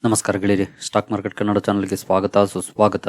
ನಮಸ್ಕಾರ ಗೆಳೆಯರಿ, stock market Kannada ಚಾನಲ್ಗೆ ಸ್ವಾಗತ ಸುಸ್ವಾಗತ.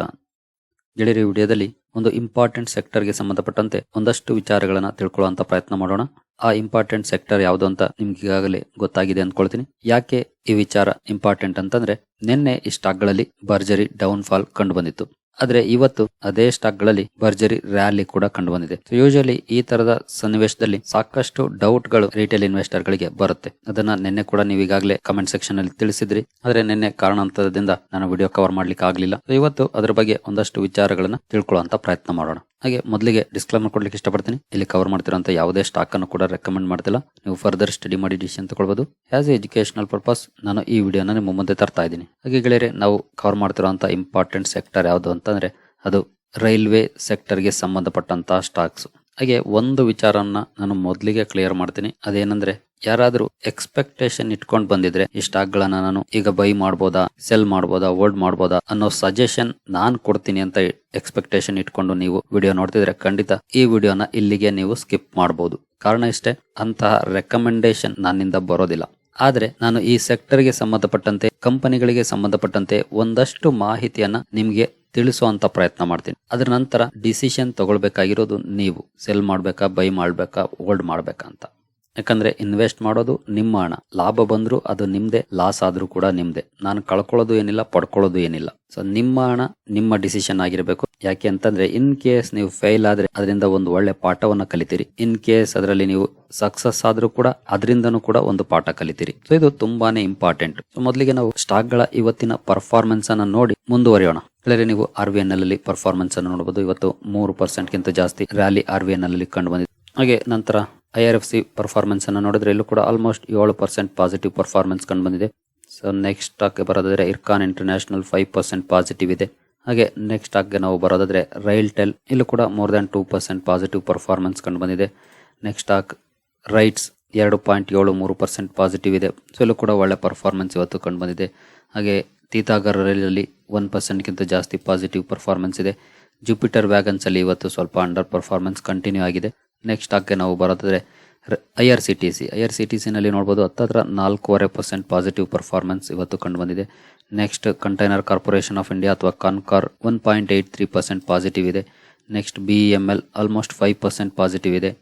ಗೆಳೆಯರಿ, ವಿಡಿಯೋದಲ್ಲಿ ಒಂದು ಇಂಪಾರ್ಟೆಂಟ್ ಸೆಕ್ಟರ್ಗೆ ಸಂಬಂಧಪಟ್ಟಂತೆ ಒಂದಷ್ಟು ವಿಚಾರಗಳನ್ನ ತಿಳ್ಕೊಳ್ಳುವಂತ ಪ್ರಯತ್ನ ಮಾಡೋಣ. ಆ ಇಂಪಾರ್ಟೆಂಟ್ ಸೆಕ್ಟರ್ ಯಾವುದು ಅಂತ ನಿಮ್ಗೆ ಈಗಾಗಲೇ ಗೊತ್ತಾಗಿದೆ ಅಂದ್ಕೊಳ್ತೀನಿ. ಯಾಕೆ ಈ ವಿಚಾರ ಇಂಪಾರ್ಟೆಂಟ್ ಅಂತಂದ್ರೆ, ನಿನ್ನೆ ಈ ಸ್ಟಾಕ್ಗಳಲ್ಲಿ ಭರ್ಜರಿ ಡೌನ್ ಫಾಲ್ ಕಂಡು ಬಂದಿತ್ತು. ಆದ್ರೆ ಇವತ್ತು ಅದೇ ಸ್ಟಾಕ್ ಗಳಲ್ಲಿ ಭರ್ಜರಿ ರ್ಯಾಲಿ ಕೂಡ ಕಂಡು ಬಂದಿದೆ. ಯೂಶಲಿ ಈ ತರದ ಸನ್ನಿವೇಶದಲ್ಲಿ ಸಾಕಷ್ಟು ಡೌಟ್ ಗಳು ರಿಟೇಲ್ ಇನ್ವೆಸ್ಟರ್ ಗಳಿಗೆ ಬರುತ್ತೆ. ಅದನ್ನ ನಿನ್ನೆ ಕೂಡ ನೀವು ಈಗಾಗಲೇ ಕಮೆಂಟ್ ಸೆಕ್ಷನ್ ಅಲ್ಲಿ ತಿಳಿಸಿದ್ರಿ. ಆದ್ರೆ ನಿನ್ನೆ ಕಾರಣಾಂತರದಿಂದ ನಾನು ವಿಡಿಯೋ ಕವರ್ ಮಾಡ್ಲಿಕ್ಕೆ ಆಗ್ಲಿಲ್ಲ. ಇವತ್ತು ಅದರ ಬಗ್ಗೆ ಒಂದಷ್ಟು ವಿಚಾರಗಳನ್ನ ತಿಳ್ಕೊಳ್ಳುವಂತ ಪ್ರಯತ್ನ ಮಾಡೋಣ. ಹಾಗೆ ಮೊದಲಿಗೆ ಡಿಸ್ಕ್ಲೇಮರ್ ಕೊಡ್ಲಿಕ್ಕೆ ಇಷ್ಟಪಡ್ತೀನಿ. ಇಲ್ಲಿ ಕವರ್ ಮಾಡ್ತಿರೋಂತ ಯಾವುದೇ ಸ್ಟಾಕ್ ಅನ್ನು ಕೂಡ ರೆಕಮೆಂಡ್ ಮಾಡ್ತಿಲ್ಲ. ನೀವು ಫರ್ದರ್ ಸ್ಟಡಿ ಮಾಡಿ ಡಿಸಿಷನ್ ತಗೊಳ್ಬಹುದು. ಆಸ್ ಎ ಎಜುಕೇಶನಲ್ ಪರ್ಪಸ್ ನಾನು ಈ ವಿಡಿಯೋನ ನಿಮ್ಮ ಮುಂದೆ ತರ್ತಾ ಇದ್ದೀನಿ. ಹಾಗೆ ಗೆಳೆಯರೆ, ನಾವು ಕವರ್ ಮಾಡ್ತಿರೋಂತ ಇಂಪಾರ್ಟೆಂಟ್ ಸೆಕ್ಟರ್ ಯಾವುದು ಅಂತಂದ್ರೆ ಅದು ರೈಲ್ವೆ ಸೆಕ್ಟರ್ಗೆ ಸಂಬಂಧಪಟ್ಟಂತಹ ಸ್ಟಾಕ್ಸ್. ಹಾಗೆ ಒಂದು ವಿಚಾರನ್ನ ನಾನು ಮೊದಲಿಗೆ ಕ್ಲಿಯರ್ ಮಾಡ್ತೀನಿ. ಅದೇನಂದ್ರೆ, ಯಾರಾದ್ರೂ ಎಕ್ಸ್ಪೆಕ್ಟೇಷನ್ ಇಟ್ಕೊಂಡು ಬಂದಿದ್ರೆ ಈ ಸ್ಟಾಕ್ ಗಳನ್ನ ನಾನು ಈಗ ಬೈ ಮಾಡ್ಬೋದಾ, ಸೆಲ್ ಮಾಡ್ಬೋದಾ, ಹೋಲ್ಡ್ ಮಾಡ್ಬೋದಾ ಅನ್ನೋ ಸಜೆಷನ್ ನಾನ್ ಕೊಡ್ತೀನಿ ಅಂತ ಎಕ್ಸ್ಪೆಕ್ಟೇಷನ್ ಇಟ್ಕೊಂಡು ನೀವು ವಿಡಿಯೋ ನೋಡ್ತಿದ್ರೆ ಖಂಡಿತ ಈ ವಿಡಿಯೋನ ಇಲ್ಲಿಗೆ ನೀವು ಸ್ಕಿಪ್ ಮಾಡಬಹುದು. ಕಾರಣ ಇಷ್ಟೇ, ಅಂತಹ ರೆಕಮೆಂಡೇಶನ್ ನನ್ನಿಂದ ಬರೋದಿಲ್ಲ. ಆದ್ರೆ ನಾನು ಈ ಸೆಕ್ಟರ್ಗೆ ಸಂಬಂಧಪಟ್ಟಂತೆ, ಕಂಪನಿಗಳಿಗೆ ಸಂಬಂಧಪಟ್ಟಂತೆ ಒಂದಷ್ಟು ಮಾಹಿತಿಯನ್ನ ನಿಮ್ಗೆ ತಿಳಿಸುವಂತ ಪ್ರಯತ್ನ ಮಾಡ್ತೀನಿ. ಅದ್ರ ನಂತರ ಡಿಸಿಷನ್ ತಗೊಳ್ಬೇಕಾಗಿರೋದು ನೀವು. ಸೆಲ್ ಮಾಡ್ಬೇಕಾ, ಬೈ ಮಾಡ್ಬೇಕಾ, ಹೋಲ್ಡ್ ಮಾಡ್ಬೇಕಾ ಅಂತ. ಯಾಕಂದ್ರೆ ಇನ್ವೆಸ್ಟ್ ಮಾಡೋದು ನಿಮ್ಮ ಹಣ. ಲಾಭ ಬಂದ್ರು ಅದು ನಿಮ್ದೆ, ಲಾಸ್ ಆದ್ರೂ ಕೂಡ ನಿಮ್ದೆ. ನಾನು ಕಳ್ಕೊಳ್ಳೋದು ಏನಿಲ್ಲ, ಪಡ್ಕೊಳ್ಳೋದು ಏನಿಲ್ಲ. ಸೊ ನಿಮ್ಮ ಹಣ ನಿಮ್ಮ ಡಿಸಿಷನ್ ಆಗಿರ್ಬೇಕು. ಯಾಕೆ ಅಂತಂದ್ರೆ, ಇನ್ ಕೇಸ್ ನೀವು ಫೇಲ್ ಆದ್ರೆ ಅದರಿಂದ ಒಂದು ಒಳ್ಳೆ ಪಾಠವನ್ನ ಕಲಿತೀರಿ. ಇನ್ ಕೇಸ್ ಅದರಲ್ಲಿ ನೀವು ಸಕ್ಸಸ್ ಆದ್ರೂ ಕೂಡ ಅದರಿಂದನೂ ಕೂಡ ಒಂದು ಪಾಠ ಕಲಿತೀರಿ. ಸೊ ಇದು ತುಂಬಾನೇ ಇಂಪಾರ್ಟೆಂಟ್. ಸೊ ಮೊದಲಿಗೆ ನಾವು ಸ್ಟಾಕ್ ಗಳ ಇವತ್ತಿನ ಪರ್ಫಾರ್ಮೆನ್ಸ್ ಅನ್ನ ನೋಡಿ ಮುಂದುವರಿಯೋಣ. ನೀವು RVNL ಅಲ್ಲಿ ಪರ್ಫಾರ್ಮೆನ್ಸ್ ಅನ್ನು ನೋಡಬಹುದು. ಇವತ್ತು 3% ಗಿಂತ ಜಾಸ್ತಿ ರ್ಯಾಲಿ RVNL ಅಲ್ಲಿ ಕಂಡು ಬಂದಿದೆ. ಹಾಗೆ ನಂತರ IRFC ಪರ್ಫಾರ್ಮೆನ್ಸ್ ಅನ್ನು ನೋಡಿದ್ರೆ ಇಲ್ಲೂ ಕೂಡ ಆಲ್ಮೋಸ್ಟ್ 7% ಪಾಸಿಟಿವ್ ಪರ್ಫಾರ್ಮೆನ್ಸ್ ಕಂಡು ಬಂದಿದೆ. ಸೊ ನೆಕ್ಸ್ಟ್ ಸ್ಟಾಕ್ ಬರೋದಾದ್ರೆ ಇರ್ಕಾನ್ ಇಂಟರ್ನ್ಯಾಷನಲ್ 5% ಪಾಸಿಟಿವ್ ಇದೆ. ಹಾಗೆ ನೆಕ್ಸ್ಟ್ ಸ್ಟಾಕ್ಗೆ ನಾವು ಬರೋದಾದ್ರೆ ರೈಲ್ಟೆಲ್, ಇಲ್ಲೂ ಕೂಡ ಮೋರ್ ದನ್ 2% ಪಾಸಿಟಿವ್ ಪರ್ಫಾರ್ಮೆನ್ಸ್ ಕಂಡು ಬಂದಿದೆ. ನೆಕ್ಸ್ಟ್ ಸ್ಟಾಕ್ ರೈಟ್ಸ್ 2.73% ಪಾಸಿಟಿವ್ ಇದೆ. ಸೊ ಇಲ್ಲೂ ಕೂಡ ಒಳ್ಳೆ ಪರ್ಫಾರ್ಮೆನ್ಸ್ ಇವತ್ತು ಕಂಡು ಬಂದಿದೆ. ಹಾಗೆ ತೀತಾಗರ್ ರೈಲಲ್ಲಿ 1% ಗಿಂತ ಜಾಸ್ತಿ ಪಾಸಿಟಿವ್ ಪರ್ಫಾರ್ಮೆನ್ಸ್ ಇದೆ. ಜುಪಿಟರ್ ವ್ಯಾಗನ್ಸ್ ಅಲ್ಲಿ ಇವತ್ತು ಸ್ವಲ್ಪ ಅಂಡರ್ ಪರ್ಫಾರ್ಮೆನ್ಸ್ ಕಂಟಿನ್ಯೂ ಆಗಿದೆ. ನೆಕ್ಸ್ಟ್ ಸ್ಟಾಕ್ಗೆ ನಾವು ಬರೋದಾದ್ರೆ IRCTC ನಲ್ಲಿ ನೋಡಬಹುದು, ಹತ್ತಿರ 4.25% ಪಾಸಿಟಿವ್ ಪರ್ಫಾರ್ಮೆನ್ಸ್ ಇವತ್ತು ಕಂಡು ಬಂದಿದೆ. Next container corporation of India ಅಥವಾ ಕಾನ್ಕಾರ್ 1.83% ಪಾಸಿಟಿವ್ ಇದೆ. ನೆಕ್ಸ್ಟ್ BEML ಆಲ್ಮೋಸ್ಟ್ 5% ಪಾಸಿಟಿವ್ ಇದೆ.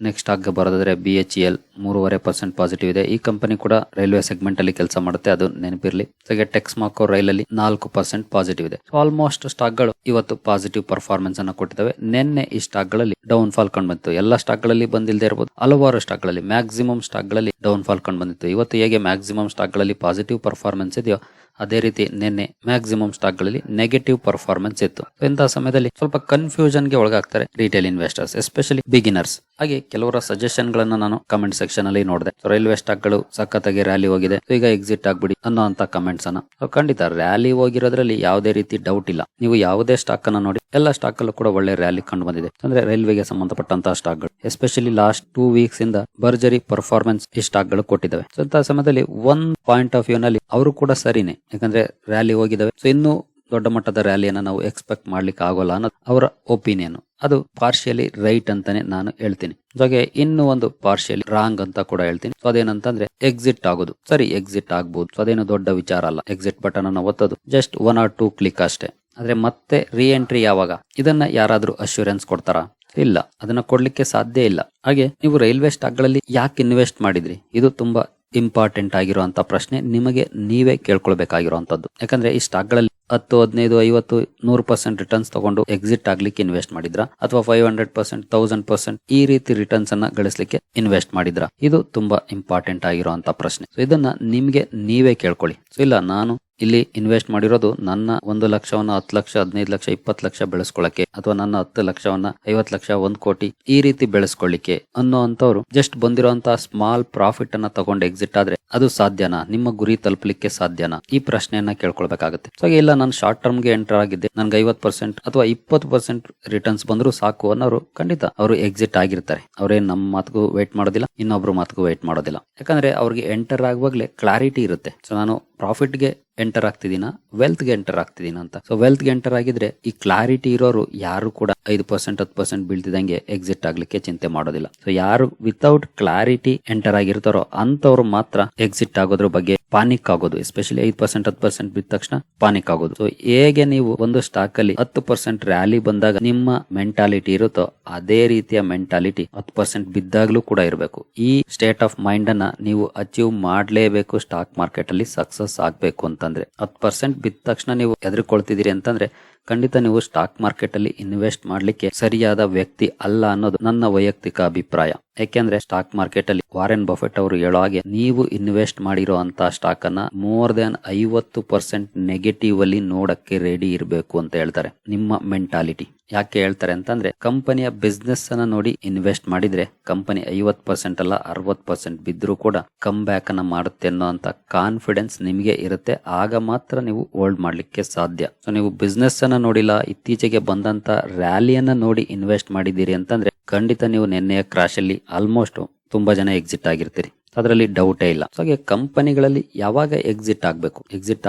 ನೆಕ್ಸ್ಟ್ ಸ್ಟಾಕ್ಗೆ ಬರೋದಾದ್ರೆ BHEL 3.5% ಪಾಸಿಟಿವ್ ಇದೆ. ಈ ಕಂಪನಿ ಕೂಡ ರೈಲ್ವೆ ಸೆಗ್ಮೆಂಟ್ ಅಲ್ಲಿ ಕೆಲಸ ಮಾಡುತ್ತೆ, ಅದು ನೆನಪಿರ್ಲಿ. ಹಾಗೆ ಟೆಕ್ಸ್ಮಾಕೋ ರೈಲಲ್ಲಿ 4% ಪಾಸಿಟಿವ್ ಇದೆ. ಸೊ ಆಲ್ಮೋಸ್ಟ್ ಸ್ಟಾಕ್ ಗಳು ಇವತ್ತು ಪಾಸಿಟಿವ್ ಪರ್ಫಾರ್ಮೆನ್ಸ್ ಅನ್ನ ಕೊಟ್ಟಿದ್ದಾವೆ. ನಿನ್ನೆ ಈ ಸ್ಟಾಕ್ ಗಳಲ್ಲಿ ಡೌನ್ ಫಾಲ್ ಕಂಡು ಬಂತು. ಎಲ್ಲ ಸ್ಟಾಕ್ ಗಳಲ್ಲಿ ಬಂದಿಲ್ಲದೆ ಇರಬಹುದು, ಹಲವಾರು ಸ್ಟಾಕ್ ಗಳಲ್ಲಿ, ಮ್ಯಾಕ್ಸಿಮಮ್ ಸ್ಟಾಕ್ ಗಳಲ್ಲಿ ಡೌನ್ ಫಾಲ್ ಕಂಡು ಬಂದಿತ್ತು. ಇವತ್ತು ಹೇಗೆ ಮ್ಯಾಕ್ಸಿಮಮ್ ಸ್ಟಾಕ್ ಗಳಲ್ಲಿ ಪಾಸಿಟಿವ್ ಪರ್ಫಾರ್ಮೆನ್ಸ್ ಇದೆಯೋ ಅದೇ ರೀತಿ ನಿನ್ನೆ ಮ್ಯಾಕ್ಸಿಮಮ್ ಸ್ಟಾಕ್ ಗಳಲ್ಲಿ ನೆಗೆಟಿವ್ ಪರ್ಫಾರ್ಮೆನ್ಸ್ ಇತ್ತು. ಇಂತಹ ಸಮಯದಲ್ಲಿ ಸ್ವಲ್ಪ ಕನ್ಫ್ಯೂಷನ್ ಗೆ ಒಳಗಾಗ್ತಾರೆ ರಿಟೇಲ್ ಇನ್ವೆಸ್ಟರ್ಸ್, ಎಸ್ಪೆಷಲಿ ಬಿಗಿನರ್ಸ್. ಹಾಗೆ ಕೆಲವರ ಸಜೆಷನ್ ಗಳನ್ನ ನಾನು ಕಮೆಂಟ್ ಸೆಕ್ಷನ್ ಅಲ್ಲಿ ನೋಡಿದೆ. ರೈಲ್ವೆ ಸ್ಟಾಕ್ ಗಳು ಸಖತ್ತಾಗಿ ರ್ಯಾಲಿ ಹೋಗಿದೆ, ಈಗ ಎಕ್ಸಿಟ್ ಆಗ್ಬಿಡಿ ಅನ್ನೋ ಅಂತ ಕಮೆಂಟ್ಸ್ ಅನ್ನ. ಖಂಡಿತ ರ್ಯಾಲಿ ಹೋಗಿರೋದ್ರಲ್ಲಿ ಯಾವುದೇ ರೀತಿ ಡೌಟ್ ಇಲ್ಲ. ನೀವು ಯಾವುದೇ ಸ್ಟಾಕ್ ಅನ್ನ ನೋಡಿ, ಎಲ್ಲ ಸ್ಟಾಕ್ ಅಲ್ಲೂ ಕೂಡ ಒಳ್ಳೆ ರ್ಯಾಲಿ ಕಂಡು ಬಂದಿದೆ. ಅಂದ್ರೆ ರೈಲ್ವೆಗೆ ಸಂಬಂಧಪಟ್ಟಂತಹ ಸ್ಟಾಕ್ ಗಳು, ಎಸ್ಪೆಷಲಿ ಲಾಸ್ಟ್ 2 ವೀಕ್ಸ್ ಇಂದ ಭರ್ಜರಿ ಪರ್ಫಾರ್ಮೆನ್ಸ್ ಈ ಸ್ಟಾಕ್ ಗಳು ಕೊಟ್ಟಿದ್ದಾವೆ. ಸೊ ಇಂತಹ ಸಮಯದಲ್ಲಿ ಒಂದ್ ಪಾಯಿಂಟ್ ಆಫ್ ವ್ಯೂ ನಲ್ಲಿ ಅವರು ಕೂಡ ಸರಿನೇ, ಯಾಕಂದ್ರೆ ರ್ಯಾಲಿ ಹೋಗಿದ್ದಾವೆ. ಸೊ ಇನ್ನು ದೊಡ್ಡ ಮಟ್ಟದ ರ್ಯಾಲಿಯನ್ನ ನಾವು ಎಕ್ಸ್ಪೆಕ್ಟ್ ಮಾಡ್ಲಿಕ್ಕೆ ಆಗೋಲ್ಲ ಅನ್ನೋದು ಅವರ ಒಪಿನಿಯನ್. ಅದು ಪಾರ್ಶಿಯಲಿ ರೈಟ್ ಅಂತಾನೆ ನಾನು ಹೇಳ್ತೀನಿ. ಜೊತೆಗೆ ಇನ್ನು ಒಂದು ಪಾರ್ಶಿಯಲಿ ರಾಂಗ್ ಅಂತ ಕೂಡ ಹೇಳ್ತೀನಿ. ಸೊ ಅದೇನಂತಂದ್ರೆ ಎಕ್ಸಿಟ್ ಆಗೋದು. ಸರಿ, ಎಕ್ಸಿಟ್ ಆಗ್ಬಹುದು. ಸೊ ಅದೇನು ದೊಡ್ಡ ವಿಚಾರ ಅಲ್ಲ. ಎಕ್ಸಿಟ್ ಬಟನ್ ಅನ್ನ ಒತ್ತೋದು ಜಸ್ಟ್ 1 or 2 ಕ್ಲಿಕ್ ಅಷ್ಟೇ. ಆದ್ರೆ ಮತ್ತೆ ರೀ ಎಂಟ್ರಿ ಯಾವಾಗ? ಇದನ್ನ ಯಾರಾದ್ರೂ ಅಶ್ಯೂರೆನ್ಸ್ ಕೊಡ್ತಾರಾ? ಇಲ್ಲ, ಅದನ್ನ ಕೊಡ್ಲಿಕ್ಕೆ ಸಾಧ್ಯ ಇಲ್ಲ. ಹಾಗೆ ನೀವು ರೈಲ್ವೆ ಸ್ಟಾಕ್ ಗಳಲ್ಲಿ ಯಾಕೆ ಇನ್ವೆಸ್ಟ್ ಮಾಡಿದ್ರಿ? ಇದು ತುಂಬಾ ಇಂಪಾರ್ಟೆಂಟ್ ಆಗಿರುವಂತ ಪ್ರಶ್ನೆ, ನಿಮಗೆ ನೀವೇ ಕೇಳ್ಕೊಳ್ಬೇಕಾಗಿರುವಂತದ್ದು. ಯಾಕಂದ್ರೆ ಈ ಸ್ಟಾಕ್ ಗಳಲ್ಲಿ 10, 15, 50, 100% ರಿಟರ್ನ್ಸ್ ತಗೊಂಡು ಎಕ್ಸಿಟ್ ಆಗ್ಲಿಕ್ಕೆ ಇನ್ವೆಸ್ಟ್ ಮಾಡಿದ್ರ, ಅಥವಾ 500%, 1000% ಈ ರೀತಿ ರಿಟರ್ನ್ಸ್ ಅನ್ನ ಗಳಿಸಲಿಕ್ಕೆ ಇನ್ವೆಸ್ಟ್ ಮಾಡಿದ್ರ? ಇದು ತುಂಬಾ ಇಂಪಾರ್ಟೆಂಟ್ ಆಗಿರುವಂತ ಪ್ರಶ್ನೆ. ಸೊ ಇದನ್ನ ನಿಮ್ಗೆ ನೀವೇ ಕೇಳ್ಕೊಳ್ಳಿ. ಸೊ ಇಲ್ಲ, ನಾನು ಇಲ್ಲಿ ಇನ್ವೆಸ್ಟ್ ಮಾಡಿರೋದು ನನ್ನ 1 ಲಕ್ಷವನ್ನ 10 ಲಕ್ಷ, 15 ಲಕ್ಷ, 20 ಲಕ್ಷ ಬೆಳೆಸ್ಕೊಳ್ಳಕ್ಕೆ, ಅಥವಾ ನನ್ನ 10 ಲಕ್ಷವನ್ನ 50 ಲಕ್ಷ, 1 ಕೋಟಿ ಈ ರೀತಿ ಬೆಳೆಸ್ಕೊಳ್ಳಿಕ್ಕೆ ಅನ್ನೋ ಅಂತವ್ರು ಜಸ್ಟ್ ಬಂದಿರೋಂತ ಸ್ಮಾಲ್ ಪ್ರಾಫಿಟ್ ಅನ್ನ ತಗೊಂಡು ಎಕ್ಸಿಟ್ ಆದ್ರೆ ಅದು ಸಾಧ್ಯನಾ? ನಿಮ್ಮ ಗುರಿ ತಲುಪಲಿಕ್ಕೆ ಸಾಧ್ಯನಾ? ಈ ಪ್ರಶ್ನೆಯನ್ನ ಕೇಳ್ಕೊಳ್ಬೇಕಾಗುತ್ತೆ. ಸೊ ಇಲ್ಲ, ನಾನು ಶಾರ್ಟ್ ಟರ್ಮ್ ಗೆ ಎಂಟರ್ ಆಗಿದ್ದೆ, ನನ್ಗೆ 50% ಅಥವಾ 20% ರಿಟರ್ನ್ಸ್ ಬಂದ್ರು ಸಾಕು ಅನ್ನೋರು ಖಂಡಿತ ಅವರು ಎಕ್ಸಿಟ್ ಆಗಿರ್ತಾರೆ. ಅವ್ರೇನ್ ನಮ್ಮ ಮಾತುಗೂ ವೇಟ್ ಮಾಡೋದಿಲ್ಲ, ಇನ್ನೊಬ್ರು ಮಾತುಗೂ ವೇಟ್ ಮಾಡೋದಿಲ್ಲ. ಯಾಕಂದ್ರೆ ಅವ್ರಿಗೆ ಎಂಟರ್ ಆಗುವಾಗ್ಲೇ ಕ್ಲಾರಿಟಿ ಇರುತ್ತೆ. ಸೊ ನಾನು ಪ್ರಾಫಿಟ್ ಗೆ ಎಂಟರ್ ಆಗ್ತಿದ್ದೀನಾ, ವೆಲ್ತ್ಗೆ ಎಂಟರ್ ಆಗ್ತಿದ್ದೀನ ಅಂತ. ಸೊ ವೆಲ್ತ್ಗೆ ಎಂಟರ್ ಆಗಿದ್ರೆ ಈ ಕ್ಲಾರಿಟಿ ಇರೋರು ಯಾರು ಕೂಡ 5% 10% ಬೀಳ್ತಿದಂಗೆ ಎಕ್ಸಿಟ್ ಆಗ್ಲಿಕ್ಕೆ ಚಿಂತೆ ಮಾಡೋದಿಲ್ಲ. ಸೊ ಯಾರು ವಿತೌಟ್ ಕ್ಲಾರಿಟಿ ಎಂಟರ್ ಆಗಿರ್ತಾರೋ ಅಂತವ್ರು ಮಾತ್ರ ಎಕ್ಸಿಟ್ ಆಗೋದ್ರ ಬಗ್ಗೆ ಪಾನಿಕ್ ಆಗೋದು, ಎಸ್ಪೆಷಲಿ 5% 10% ಬಿದ್ದ ತಕ್ಷಣ ಪಾನಿಕ್ ಆಗೋದು. ಸೊ ಹೇಗೆ ನೀವು ಒಂದು ಸ್ಟಾಕ್ ಅಲ್ಲಿ 10% ರ್ಯಾಲಿ ಬಂದಾಗ ನಿಮ್ಮ ಮೆಂಟಾಲಿಟಿ ಇರುತ್ತೋ ಅದೇ ರೀತಿಯ ಮೆಂಟಾಲಿಟಿ 10% ಬಿದ್ದಾಗ್ಲೂ ಕೂಡ ಇರಬೇಕು. ಈ ಸ್ಟೇಟ್ ಆಫ್ ಮೈಂಡ್ ಅನ್ನ ನೀವು ಅಚೀವ್ ಮಾಡ್ಲೇಬೇಕು. ಸ್ಟಾಕ್ ಮಾರ್ಕೆಟ್ ಅಲ್ಲಿ ಸಕ್ಸಸ್ ಆಗ್ಬೇಕು ಅಂತಂದ್ರೆ 10% ಬಿದ್ದ ತಕ್ಷಣ ನೀವು ಎದುರ್ಕೊಳ್ತಿದ್ದೀರಿ ಅಂತಂದ್ರೆ ಖಂಡಿತ ನೀವು ಸ್ಟಾಕ್ ಮಾರ್ಕೆಟ್ ಅಲ್ಲಿ ಇನ್ವೆಸ್ಟ್ ಮಾಡ್ಲಿಕ್ಕೆ ಸರಿಯಾದ ವ್ಯಕ್ತಿ ಅಲ್ಲ ಅನ್ನೋದು ನನ್ನ ವೈಯಕ್ತಿಕ ಅಭಿಪ್ರಾಯ. ಯಾಕೆಂದ್ರೆ ಸ್ಟಾಕ್ ಮಾರ್ಕೆಟ್ ಅಲ್ಲಿ ವಾರೆನ್ ಬಫೆಟ್ ಅವರು ಹೇಳೋ ಹಾಗೆ ನೀವು ಇನ್ವೆಸ್ಟ್ ಮಾಡಿರೋ ಅಂತ ಸ್ಟಾಕ್ ಅನ್ನ ಮೋರ್ ದನ್ 50% ನೆಗೆಟಿವ್ ಅಲ್ಲಿ ನೋಡಕ್ಕೆ ರೆಡಿ ಇರಬೇಕು ಅಂತ ಹೇಳ್ತಾರೆ. ನಿಮ್ಮ ಮೆಂಟಾಲಿಟಿ ಯಾಕೆ ಹೇಳ್ತಾರೆ ಅಂತಂದ್ರೆ ಕಂಪನಿಯ ಬಿಸ್ನೆಸ್ ಅನ್ನ ನೋಡಿ ಇನ್ವೆಸ್ಟ್ ಮಾಡಿದ್ರೆ ಕಂಪನಿ 50% ಅಲ್ಲ 60% ಬಿದ್ರೂ ಕೂಡ ಕಮ್ ಬ್ಯಾಕ್ ಅನ್ನ ಮಾಡುತ್ತೆ ಅನ್ನೋ ಅಂತ ಕಾನ್ಫಿಡೆನ್ಸ್ ನಿಮಗೆ ಇರುತ್ತೆ. ಆಗ ಮಾತ್ರ ನೀವು ಹೋಲ್ಡ್ ಮಾಡ್ಲಿಕ್ಕೆ ಸಾಧ್ಯ. ಸೊ ನೀವು ಬಿಸ್ನೆಸ್ ಅನ್ನ ನೋಡಿಲ್ಲ, ಇತ್ತೀಚೆಗೆ ಬಂದಂತ ರ್ಯಾಲಿಯನ್ನ ನೋಡಿ ಇನ್ವೆಸ್ಟ್ ಮಾಡಿದ್ದೀರಿ ಅಂತಂದ್ರೆ ಖಂಡಿತ ನೀವು ನಿನ್ನೆಯ ಕ್ರಾಶ್ ಅಲ್ಲಿ ಆಲ್ಮೋಸ್ಟ್ ತುಂಬಾ ಜನ ಎಕ್ಸಿಟ್ ಆಗಿರ್ತೀರಿ, ಅದರಲ್ಲಿ ಡೌಟೇ ಇಲ್ಲ. ಸೊ ಹಾಗೆ ಕಂಪನಿಗಳಲ್ಲಿ ಯಾವಾಗ ಎಕ್ಸಿಟ್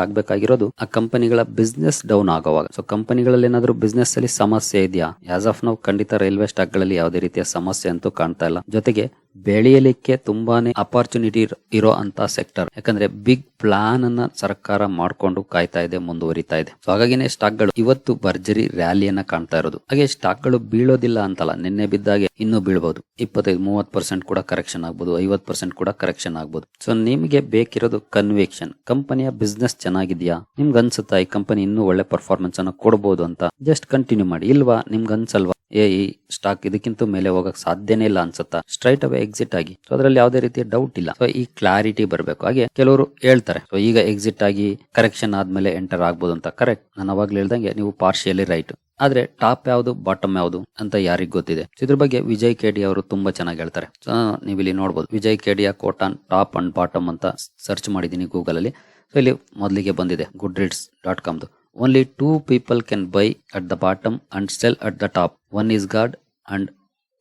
ಆಗ್ಬೇಕಾಗಿರೋದು ಆ ಕಂಪನಿಗಳ ಬಿಸ್ನೆಸ್ ಡೌನ್ ಆಗೋವಾಗ. ಸೊ ಕಂಪನಿಗಳಲ್ಲಿ ಏನಾದ್ರೂ ಬಿಸ್ನೆಸ್ ಅಲ್ಲಿ ಸಮಸ್ಯೆ ಇದೆಯಾ? ಆಸ್ ಆಫ್ ನಾವು ಖಂಡಿತ ರೈಲ್ವೆ ಸ್ಟಾಕ್ ಗಳಲ್ಲಿ ಯಾವುದೇ ರೀತಿಯ ಸಮಸ್ಯೆ ಅಂತೂ ಕಾಣ್ತಾ ಇಲ್ಲ. ಜೊತೆಗೆ ಬೆಳೆಯಲಿಕ್ಕೆ ತುಂಬಾನೇ ಅಪಾರ್ಚುನಿಟಿ ಇರೋ ಅಂತ ಸೆಕ್ಟರ್. ಯಾಕಂದ್ರೆ ಬಿಗ್ ಪ್ಲಾನ್ ಅನ್ನ ಸರ್ಕಾರ ಮಾಡ್ಕೊಂಡು ಕಾಯ್ತಾ ಇದೆ, ಮುಂದುವರಿತಾ ಇದೆ. ಸೊ ಹಾಗಾಗಿನೇ ಸ್ಟಾಕ್ ಗಳು ಇವತ್ತು ಭರ್ಜರಿ ರ್ಯಾಲಿಯನ್ನ ಕಾಣ್ತಾ ಇರೋದು. ಹಾಗೆ ಸ್ಟಾಕ್ ಗಳು ಬೀಳೋದಿಲ್ಲ ಅಂತಲ್ಲ, ನಿನ್ನೆ ಬಿದ್ದಾಗೆ ಇನ್ನೂ ಬೀಳ್ಬಹುದು. 25-30% ಕೂಡ ಕರೆಕ್ಷನ್ ಆಗ್ಬಹುದು, 50% ಕೂಡ ಕರೆಕ್ಷನ್ ಆಗ್ಬಹುದು. ಸೊ ನಿಮಗೆ ಬೇಕಿರೋದು ಕನ್ವಿಕ್ಷನ್. ಕಂಪನಿಯ ಬಿಸ್ನೆಸ್ ಚೆನ್ನಾಗಿದ್ಯಾ? ನಿಮ್ಗೆ ಅನ್ಸುತ್ತಾ ಈ ಕಂಪನಿ ಇನ್ನೂ ಒಳ್ಳೆ ಪರ್ಫಾರ್ಮೆನ್ಸ್ ಅನ್ನ ಕೊಡಬಹುದು ಅಂತ? ಜಸ್ಟ್ ಕಂಟಿನ್ಯೂ ಮಾಡಿ. ಇಲ್ವಾ ನಿಮ್ಗೆ ಅನ್ಸಲ್ವಾ ಈ ಸ್ಟಾಕ್ ಇದಕ್ಕಿಂತ ಮೇಲೆ ಹೋಗಕ್ ಸಾಧ್ಯನೇ ಇಲ್ಲ ಅನ್ಸುತ್ತಾ? ಸ್ಟ್ರೈಟ್ ಅವೇ ಎಕ್ಸಿಟ್ ಆಗಿ. ಸೊ ಅದ್ರಲ್ಲಿ ಯಾವುದೇ ರೀತಿಯ ಡೌಟ್ ಇಲ್ಲ. ಸೊ ಈ ಕ್ಲಾರಿಟಿ ಬರಬೇಕು. ಹಾಗೆ ಕೆಲವರು ಹೇಳ್ತಾರೆ ಸೊ ಈಗ ಎಕ್ಸಿಟ್ ಆಗಿ ಕರೆಕ್ಷನ್ ಆದ್ಮೇಲೆ ಎಂಟರ್ ಆಗ್ಬೋದು ಅಂತ. ಕರೆಕ್ಟ್, ನಾನು ಅವಾಗ್ಲೂ ಹೇಳ್ದಂಗೆ ನೀವು ಪಾರ್ಶಿಯಲಿ ರೈಟ್. ಆದ್ರೆ ಟಾಪ್ ಯಾವುದು ಬಾಟಮ್ ಯಾವುದು ಅಂತ ಯಾರಿಗ್ ಗೊತ್ತಿದೆ? ಇದ್ರ ಬಗ್ಗೆ ವಿಜಯ್ ಕೆಡಿ ಅವರು ತುಂಬಾ ಚೆನ್ನಾಗಿ ಹೇಳ್ತಾರೆ. ಸೊ ನೀವು ಇಲ್ಲಿ ನೋಡಬಹುದು, Vijay Kedia quote on top and bottom ಅಂತ ಸರ್ಚ್ ಮಾಡಿದೀನಿ ಗೂಗಲ್ ಅಲ್ಲಿ. ಸೊ ಇಲ್ಲಿ ಮೊದಲಿಗೆ ಬಂದಿದೆ goodreads.com. Only 2 people can buy at the bottom and sell at the top. One is God and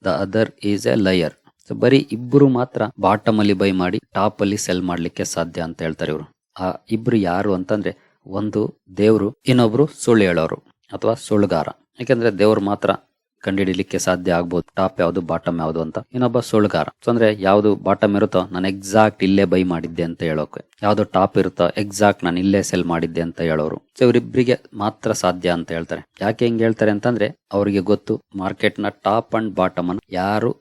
the other is a liar. So ಬರೀ ಇಬ್ರು ಮಾತ್ರ bottom ಅಲ್ಲಿ ಬೈ ಮಾಡಿ ಟಾಪ್ ಅಲ್ಲಿ ಸೆಲ್ ಮಾಡ್ಲಿಕ್ಕೆ ಸಾಧ್ಯ ಅಂತ ಹೇಳ್ತಾರೆ ಇವರು. ಆ ಇಬ್ರು ಯಾರು ಅಂತಂದ್ರೆ ಒಂದು ದೇವ್ರು, ಇನ್ನೊಬ್ರು ಸುಳ್ಳು ಹೇಳೋರು ಅಥವಾ ಸುಳ್ಳುಗಾರ. ಯಾಕಂದ್ರೆ ದೇವ್ರು ಮಾತ್ರ ಕಂಡುಹಿಡಿಲಿಕ್ಕೆ ಸಾಧ್ಯ ಆಗ್ಬೋದು ಟಾಪ್ ಯಾವ್ದು ಬಾಟಮ್ ಯಾವ್ದು ಅಂತ. ಇನ್ನೊಬ್ಬ ಸುಳ್ಳುಗಾರ. ಸೊ ಅಂದ್ರೆ ಯಾವ್ದು ಬಾಟಮ್ ಇರುತ್ತೋ ನಾನು ಎಕ್ಸಾಕ್ಟ್ ಇಲ್ಲೇ ಬೈ ಮಾಡಿದ್ದೆ ಅಂತ ಹೇಳೋಕೆ, ಯಾವ್ದು ಟಾಪ್ ಇರುತ್ತೋ ಎಕ್ಸಾಕ್ಟ್ ನಾನು ಇಲ್ಲೇ ಸೆಲ್ ಮಾಡಿದ್ದೆ ಅಂತ ಹೇಳೋರು. ಸೊ ಇವರಿಬ್ಬರಿಗೆ ಮಾತ್ರ ಸಾಧ್ಯ ಅಂತ ಹೇಳ್ತಾರೆ. ಯಾಕೆ ಹಿಂಗ್ ಹೇಳ್ತಾರೆ ಅಂತಂದ್ರೆ ಅವ್ರಿಗೆ ಗೊತ್ತು ಮಾರ್ಕೆಟ್ ನ ಟಾಪ್ ಅಂಡ್ ಬಾಟಮ್ ಅನ್ನು ಯಾರು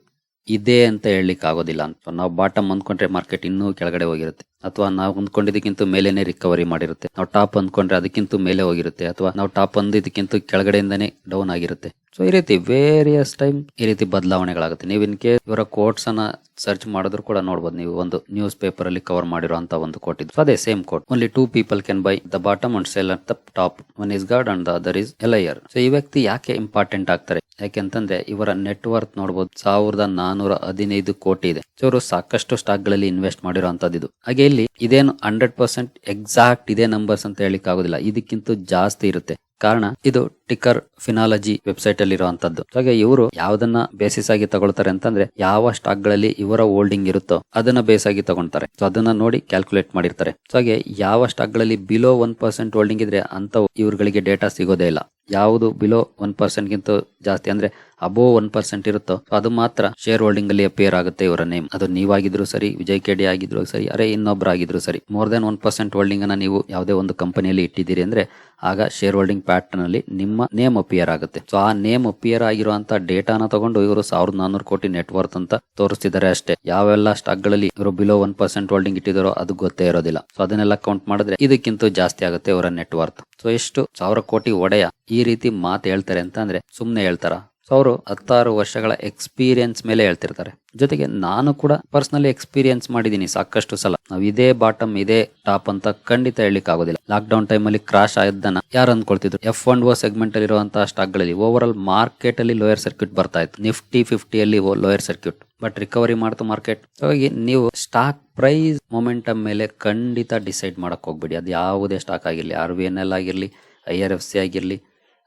ಇದೆ ಅಂತ ಹೇಳಲಿಕ್ಕೆ ಆಗೋದಿಲ್ಲ ಅಂತ. ನಾವು ಬಾಟಮ್ ಅಂದ್ಕೊಂಡ್ರೆ ಮಾರ್ಕೆಟ್ ಇನ್ನೂ ಕೆಳಗಡೆ ಹೋಗಿರುತ್ತೆ, ಅಥವಾ ನಾವು ಅಂದ್ಕೊಂಡಿದ್ದಕ್ಕಿಂತ ಮೇಲೇನೆ ರಿಕವರಿ ಮಾಡಿರುತ್ತೆ. ನಾವು ಟಾಪ್ ಅಂದ್ಕೊಂಡ್ರೆ ಅದಕ್ಕಿಂತ ಮೇಲೆ ಹೋಗಿರುತ್ತೆ, ಅಥವಾ ನಾವು ಟಾಪ್ ಅಂದಿದ್ದಕ್ಕಿಂತ ಕೆಳಗಡೆಯಿಂದಾನೇ ಡೌನ್ ಆಗಿರುತ್ತೆ. ಸೊ ಈ ರೀತಿ ವೇರಿಯಸ್ ಟೈಮ್ ಈ ರೀತಿ ಬದಲಾವಣೆಗಳಾಗುತ್ತೆ. ನೀವು ಇನ್ ಕೇಸ್ ಇವರ ಕೋಟ್ಸ್ ಅನ್ನ ಸರ್ಚ್ ಮಾಡಿದ್ರು ಕೂಡ ನೋಡಬಹುದು. ನೀವು ಒಂದು ನ್ಯೂಸ್ ಪೇಪರ್ ಅಲ್ಲಿ ಕವರ್ ಮಾಡಿರುವಂತ ಒಂದು ಕೋಟ್ ಇದು. ಸೊ ಅದೇ same coat. Only 2 people can buy the bottom and sell at the top. One is God and the other is a liar. So ಈ ವ್ಯಕ್ತಿ ಯಾಕೆ ಇಂಪಾರ್ಟೆಂಟ್ ಆಗ್ತಾರೆ? ಯಾಕೆಂತಂದ್ರೆ ಇವರ ನೆಟ್ವರ್ತ್ ನೋಡಬಹುದು 1415 ಕೋಟಿ ಇದೆ. ಸೊ ಇವರು ಸಾಕಷ್ಟು ಸ್ಟಾಕ್ ಗಳಲ್ಲಿ ಇನ್ವೆಸ್ಟ್ ಮಾಡಿರುವಂತದ್ದು ಇದು. ಹಾಗೆ ಇಲ್ಲಿ ಇದೇನು 100% ಎಕ್ಸಾಕ್ಟ್ ಇದೇ ನಂಬರ್ಸ್ ಅಂತ ಹೇಳಿಕ್ ಆಗೋದಿಲ್ಲ, ಇದಕ್ಕಿಂತ ಜಾಸ್ತಿ ಇರುತ್ತೆ. ಕಾರಣ ಇದು ಟಿಕರ್ ಫಿನಾಲಜಿ ವೆಬ್ಸೈಟ್ ಅಲ್ಲಿ ಇರುವಂತದ್ದು. ಹಾಗೆ ಇವರು ಯಾವ್ದನ್ನ ಬೇಸಿಸ್ ಆಗಿ ತಗೊಳ್ತಾರೆ ಅಂತಂದ್ರೆ ಯಾವ ಸ್ಟಾಕ್ ಗಳಲ್ಲಿ ಇವರ ಹೋಲ್ಡಿಂಗ್ ಇರುತ್ತೋ ಅದನ್ನ ಬೇಸ್ ಆಗಿ ತಗೊಳ್ತಾರೆ. ಸೊ ಅದನ್ನ ನೋಡಿ ಕ್ಯಾಲ್ಕುಲೇಟ್ ಮಾಡಿರ್ತಾರೆ. ಸೊ ಹಾಗೆ ಯಾವ ಸ್ಟಾಕ್ ಗಳಲ್ಲಿ ಬಿಲೋ 1% ಹೋಲ್ಡಿಂಗ್ ಇದ್ರೆ ಅಂತ ಇವ್ರುಗಳಿಗೆ ಡೇಟಾ ಸಿಗೋದೇ ಇಲ್ಲ. ಯಾವುದು ಬಿಲೋ 1% ಗಿಂತ ಜಾಸ್ತಿ ಅಂದ್ರೆ ಅಬೋವ್ 1% ಇರುತ್ತೋ ಅದು ಮಾತ್ರ ಶೇರ್ ಹೋಲ್ಡಿಂಗ್ ಅಲ್ಲಿ ಅಪಿಯರ್ ಆಗುತ್ತೆ ಇವರ ನೇಮ್. ಅದು ನೀವಾಗಿದ್ರು ಸರಿ, ವಿಜಯ್ ಕೆಡಿ ಆಗಿದ್ರು ಸರಿ, ಅರೆ ಇನ್ನೊಬ್ರು ಆಗಿದ್ರು ಸರಿ. ಮೋರ್ ದನ್ 1% ಹೋಲ್ಡಿಂಗ್ ಅನ್ನ ನೀವು ಯಾವುದೇ ಒಂದು ಕಂಪನಿಯಲ್ಲಿ ಇಟ್ಟಿದ್ದೀರಿ ಅಂದ್ರೆ ಆಗ ಶೇರ್ ಹೋಲ್ಡಿಂಗ್ ಪ್ಯಾಟರ್ನ್ ಅಲ್ಲಿ ನಿಮ್ಮ ನೇಮ್ ಅಪಿಯರ್ ಆಗುತ್ತೆ. ಸೊ ಆ ನೇಮ್ ಅಪಿಯರ್ ಆಗಿರುವಂತ ಡೇಟಾನ ತಗೊಂಡು ಇವರು 1400 ಕೋಟಿ ನೆಟ್ವರ್ತ್ ಅಂತ ತೋರಿಸ್ತಿದ್ದಾರೆ ಅಷ್ಟೇ. ಯಾವೆಲ್ಲ ಸ್ಟಾಕ್ ಗಳಲ್ಲಿ ಇವರು ಬಿಲೋ 1% ಹೋಲ್ಡಿಂಗ್ ಇಟ್ಟಿದಾರೋ ಅದು ಗೊತ್ತೇ ಇರೋದಿಲ್ಲ. ಸೊ ಅದನ್ನೆಲ್ಲ ಕೌಂಟ್ ಮಾಡಿದ್ರೆ ಇದಕ್ಕಿಂತ ಜಾಸ್ತಿ ಆಗುತ್ತೆ ಅವರ ನೆಟ್ವರ್ತ್. ಸೊ ಎಷ್ಟು 1000 ಕೋಟಿ ಒಡೆಯ ಈ ರೀತಿ ಮಾತು ಹೇಳ್ತಾರೆ ಅಂತ ಅಂದ್ರೆ ಸುಮ್ನೆ ಹೇಳ್ತಾರ? ಸೊ ಅವರು 16 ವರ್ಷಗಳ ಎಕ್ಸ್ಪೀರಿಯನ್ಸ್ ಮೇಲೆ ಹೇಳ್ತಿರ್ತಾರೆ. ಜೊತೆಗೆ ನಾನು ಕೂಡ ಪರ್ಸನಲಿ ಎಕ್ಸ್ಪೀರಿಯನ್ಸ್ ಮಾಡಿದೀನಿ ಸಾಕಷ್ಟು ಸಲ. ನಾವು ಇದೇ ಬಾಟಮ್ ಇದೇ ಟಾಪ್ ಅಂತ ಖಂಡಿತ ಹೇಳಲಿಕ್ಕೆ ಆಗೋದಿಲ್ಲ. ಲಾಕ್ ಡೌನ್ ಟೈಮ್ ಅಲ್ಲಿ ಕ್ರಾಶ್ ಆಯ್ದನ್ನ ಯಾರು ಅನ್ಕೊಳ್ತಿದ್ರು? F&O ಸೆಗ್ಮೆಂಟ್ ಅಲ್ಲಿ ಇರುವಂತಹ ಸ್ಟಾಕ್ ಗಳಲ್ಲಿ ಓವರ್ ಆಲ್ ಮಾರ್ಕೆಟ್ ಅಲ್ಲಿ ಲೋಯರ್ ಸರ್ಕ್ಯೂಟ್ ಬರ್ತಾ ಇತ್ತು. ನಿಫ್ಟಿ 50 ಅಲ್ಲಿ ಲೋಯರ್ ಸರ್ಕ್ಯೂಟ್, ಬಟ್ ರಿಕವರಿ ಮಾಡ್ತು ಮಾರ್ಕೆಟ್. ಹಾಗಾಗಿ ನೀವು ಸ್ಟಾಕ್ ಪ್ರೈಸ್ ಮೊಮೆಂಟಮ್ ಮೇಲೆ ಖಂಡಿತ ಡಿಸೈಡ್ ಮಾಡಕ್ ಹೋಗ್ಬೇಡಿ. ಅದು ಯಾವುದೇ ಸ್ಟಾಕ್ ಆಗಿರ್ಲಿ, RVNL ಆಗಿರ್ಲಿ, IRFC ಆಗಿರ್ಲಿ,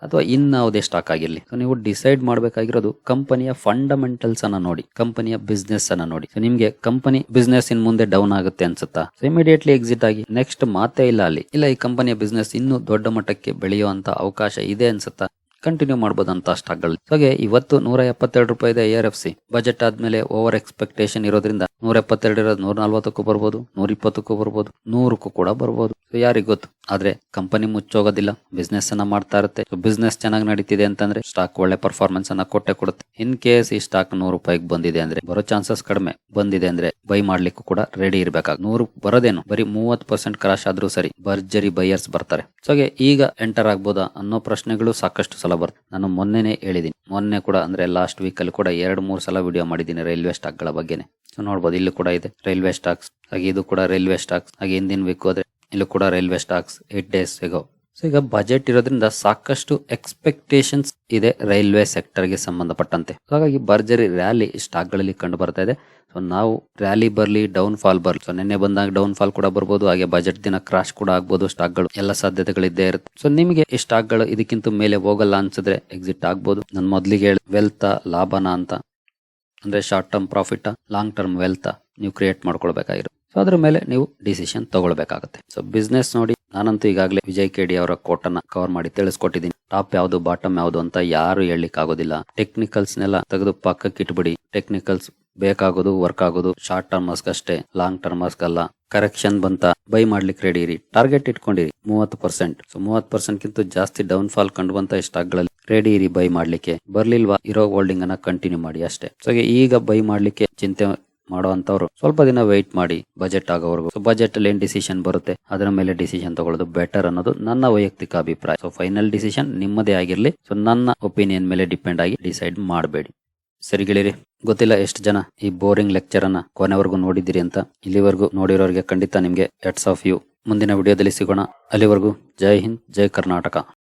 ಅಥವಾ ಇನ್ಯಾವುದೇ ಸ್ಟಾಕ್ ಆಗಿರ್ಲಿ. ಸೊ ನೀವು ಡಿಸೈಡ್ ಮಾಡಬೇಕಾಗಿರೋದು ಕಂಪನಿಯ ಫಂಡಮೆಂಟಲ್ಸ್ ಅನ್ನ ನೋಡಿ, ಕಂಪನಿಯ ಬಿಸ್ನೆಸ್ ಅನ್ನ ನೋಡಿ. ಸೊ ನಿಮ್ಗೆ ಕಂಪನಿ ಬಿಸ್ನೆಸ್ ಇನ್ ಮುಂದೆ ಡೌನ್ ಆಗುತ್ತೆ ಅನ್ಸುತ್ತಾ, ಸೊ ಇಮಿಡಿಯೇಟ್ಲಿ ಎಕ್ಸಿಟ್ ಆಗಿ. ನೆಕ್ಸ್ಟ್ ಮಾತೇ ಇಲ್ಲ ಅಲ್ಲಿ. ಇಲ್ಲ ಈ ಕಂಪನಿಯ ಬಿಸ್ನೆಸ್ ಇನ್ನೂ ದೊಡ್ಡ ಮಟ್ಟಕ್ಕೆ ಬೆಳೆಯುವಂತ ಅವಕಾಶ ಇದೆ ಅನ್ಸುತ್ತಾ, ಕಂಟಿನ್ಯೂ ಮಾಡಬಹುದಂತ ಸ್ಟಾಕ್ಗಳು. ಹಾಗೆ ಇವತ್ತು 172 ರೂಪಾಯಿ ಇದೆ ARFC. ಬಜೆಟ್ ಆದ್ಮೇಲೆ ಓವರ್ ಎಕ್ಸ್ಪೆಕ್ಟೇಷನ್ ಇರೋದ್ರಿಂದ 172 ಇರೋದು 140ಕ್ಕೂ ಬರ್ಬೋದು, 120ಕ್ಕೂ ಬರ್ಬೋದು, 100ಕ್ಕೂ ಕೂಡ ಬರ್ಬೋದು. ಯಾರಿಗ್ ಗೊತ್ತು. ಆದ್ರೆ ಕಂಪನಿ ಮುಚ್ಚೋಗೋದಿಲ್ಲ, ಬಿಸ್ನೆಸ್ ಅನ್ನ ಮಾಡ್ತಾ ಇರುತ್ತೆ. ಬಿಸ್ನೆಸ್ ಚೆನ್ನಾಗಿ ನಡೀತಿದೆ ಅಂತಂದ್ರೆ ಸ್ಟಾಕ್ ಒಳ್ಳೆ ಪರ್ಫಾರ್ಮೆನ್ಸ್ ಅನ್ನ ಕೊಟ್ಟೆ ಕೊಡುತ್ತೆ. ಇನ್ ಕೇಸ್ ಈ ಸ್ಟಾಕ್ 100 ರೂಪಾಯಿಗೆ ಬಂದಿದೆ ಅಂದ್ರೆ, ಬರೋ ಚಾನ್ಸಸ್ ಕಡಿಮೆ, ಬಂದಿದೆ ಅಂದ್ರೆ ಬೈ ಮಾಡ್ಲಿಕ್ಕೂ ಕೂಡ ರೆಡಿ ಇರ್ಬೇಕಾಗ. 100 ಬರೋದೇನು, ಬರೀ 30% ಕ್ರಾಶ್ ಆದ್ರೂ ಸರಿ, ಭರ್ಜರಿ ಬೈಯರ್ಸ್ ಬರ್ತಾರೆ. ಸೊ ಈಗ ಎಂಟರ್ ಆಗ್ಬೋದಾ ಅನ್ನೋ ಪ್ರಶ್ನೆಗಳು ಸಾಕಷ್ಟು ಸಲ ಬರ್ತದೆ. ನಾನು ಮೊನ್ನೆನೇ ಹೇಳಿದೀನಿ, ಮೊನ್ನೆ ಕೂಡ ಅಂದ್ರೆ ಲಾಸ್ಟ್ ವೀಕ್ ಅಲ್ಲಿ ಕೂಡ 2-3 ಸಲ ವಿಡಿಯೋ ಮಾಡಿದ್ದೀನಿ ರೈಲ್ವೆ ಸ್ಟಾಕ್ ಗಳ ಬಗ್ಗೆನೆ. ಸೊ ನೋಡ್ಬೋದು, ಇಲ್ಲಿ ಕೂಡ ಇದೆ ರೈಲ್ವೆ ಸ್ಟಾಕ್ಸ್. ಹಾಗೆ ಇದು ಕೂಡ ರೈಲ್ವೆ ಸ್ಟಾಕ್ಸ್. ಹಾಗೆ ಹಿಂದಿನ ವೀಕ್ ಹೋದ್ರೆ ಇಲ್ಲೂ ಕೂಡ railway stocks 8 days ago. So ಈಗ ಬಜೆಟ್ ಇರೋದ್ರಿಂದ ಸಾಕಷ್ಟು ಎಕ್ಸ್ಪೆಕ್ಟೇಷನ್ಸ್ ಇದೆ ರೈಲ್ವೆ ಸೆಕ್ಟರ್ ಗೆ ಸಂಬಂಧಪಟ್ಟಂತೆ. ಹಾಗಾಗಿ ಭರ್ಜರಿ ರ್ಯಾಲಿ ಸ್ಟಾಕ್ ಗಳಲ್ಲಿ ಕಂಡು ಬರ್ತಾ ಇದೆ. ಸೊ ನಾವು ರ್ಯಾಲಿ ಬರ್ಲಿ, ಡೌನ್ ಫಾಲ್ ಬರ್ಲಿ, ಸೊ ನಿನ್ನೆ ಬಂದಾಗ ಡೌನ್ ಫಾಲ್ ಕೂಡ ಬರ್ಬೋದು, ಹಾಗೆ ಬಜೆಟ್ ದಿನ ಕ್ರಾಶ್ ಕೂಡ ಆಗ್ಬೋದು. ಸ್ಟಾಕ್ ಗಳು ಎಲ್ಲ ಸಾಧ್ಯತೆಗಳಿದ್ದೇ ಇರುತ್ತೆ. ಸೊ ನಿಮಗೆ ಈ ಸ್ಟಾಕ್ ಗಳು ಇದಕ್ಕಿಂತ ಮೇಲೆ ಹೋಗಲ್ಲ ಅನ್ಸಿದ್ರೆ ಎಕ್ಸಿಟ್ ಆಗ್ಬೋದು. ನಾನು ಮೊದ್ಲಿಗೆ ಹೇಳಿ ವೆಲ್ತ್ ಲಾಭನ ಅಂತ, ಅಂದ್ರೆ short term profit, long term wealth ನೀವು ಕ್ರಿಯೇಟ್ ಮಾಡ್ಕೊಳ್ಬೇಕಾಗಿರುತ್ತೆ. ಸೊ ಅದ್ರ ಮೇಲೆ ನೀವು ಡಿಸಿಷನ್ ತಗೊಳ್ಬೇಕಾಗುತ್ತೆ. ಸೊ ಬಿಸ್ನೆಸ್ ನೋಡಿ, ನಾನಂತೂ ಈಗಾಗಲೇ ವಿಜಯ್ KD ಅವರ ಕೋಟ್ ಅನ್ನ ಕವರ್ ಮಾಡಿ ತಿಳಿಸ್ಕೊಟ್ಟಿದ್ದೀನಿ. ಟಾಪ್ ಯಾವುದು ಬಾಟಮ್ ಯಾವುದು ಅಂತ ಯಾರು ಹೇಳಲಿಕ್ಕೆ ಆಗೋದಿಲ್ಲ. ಟೆಕ್ನಿಕಲ್ಸ್ ನೆಲ್ಲ ತೆಗೆದು ಪಕ್ಕಕ್ಕೆ ಇಟ್ಬಿಡಿ. ಟೆಕ್ನಿಕಲ್ಸ್ ಬೇಕಾಗೋದು ವರ್ಕ್ ಆಗೋದು ಶಾರ್ಟ್ ಟರ್ಮರ್ಸ್ ಅಷ್ಟೇ, ಲಾಂಗ್ ಟರ್ಮರ್ಸ್ ಅಲ್ಲ. ಕರೆಕ್ಷನ್ ಬಂತ ಬೈ ಮಾಡ್ಲಿಕ್ಕೆ ರೆಡಿ ಇರಿ. ಟಾರ್ಗೆಟ್ ಇಟ್ಕೊಂಡಿರಿ 30%. ಸೊ 30% ಜಾಸ್ತಿ ಡೌನ್ ಫಾಲ್ ಕಂಡು ಬಂತ ಸ್ಟಾಕ್ ಗಳಲ್ಲಿ ರೆಡಿ ಇರಿ ಬೈ ಮಾಡ್ಲಿಕ್ಕೆ. ಬರ್ಲಿಲ್ವಾ, ಇರೋ ಹೋಲ್ಡಿಂಗ್ ಅನ್ನ ಕಂಟಿನ್ಯೂ ಮಾಡಿ ಅಷ್ಟೇ. ಸೊ ಈಗ ಬೈ ಮಾಡ್ಲಿಕ್ಕೆ ಚಿಂತೆ ಮಾಡುವಂತವ್ರು ಸ್ವಲ್ಪ ದಿನ ವೆಯ್ಟ್ ಮಾಡಿ ಬಜೆಟ್ ಆಗೋವರೆಗೂ. ಸೊ ಬಜೆಟ್ ಅಲ್ಲಿ ಏನ್ ಡಿಸಿಷನ್ ಬರುತ್ತೆ ಅದರ ಮೇಲೆ ಡಿಸಿಷನ್ ತಗೊಳ್ಳೋದು ಬೆಟರ್ ಅನ್ನೋದು ನನ್ನ ವೈಯಕ್ತಿಕ ಅಭಿಪ್ರಾಯ. ಸೊ ಫೈನಲ್ ಡಿಸಿಷನ್ ನಿಮ್ಮದೇ ಆಗಿರ್ಲಿ. ಸೊ ನನ್ನ ಒಪಿನಿಯನ್ ಮೇಲೆ ಡಿಪೆಂಡ್ ಆಗಿ ಡಿಸೈಡ್ ಮಾಡಬೇಡಿ. ಸರಿ ಗೆಳೆಯರಿ, ಗೊತ್ತಿಲ್ಲ ಎಷ್ಟು ಜನ ಈ ಬೋರಿಂಗ್ ಲೆಕ್ಚರ್ ಅನ್ನ ಕೊನೆವರೆಗೂ ನೋಡಿದಿರಿ ಅಂತ. ಇಲ್ಲಿವರೆಗೂ ನೋಡಿರೋರಿಗೆ ಖಂಡಿತ ನಿಮ್ಗೆ ಹೆಡ್ಸ್ ಆಫ್ ಯು. ಮುಂದಿನ ವಿಡಿಯೋದಲ್ಲಿ ಸಿಗೋಣ. ಅಲ್ಲಿವರೆಗೂ ಜೈ ಹಿಂದ್, ಜೈ ಕರ್ನಾಟಕ.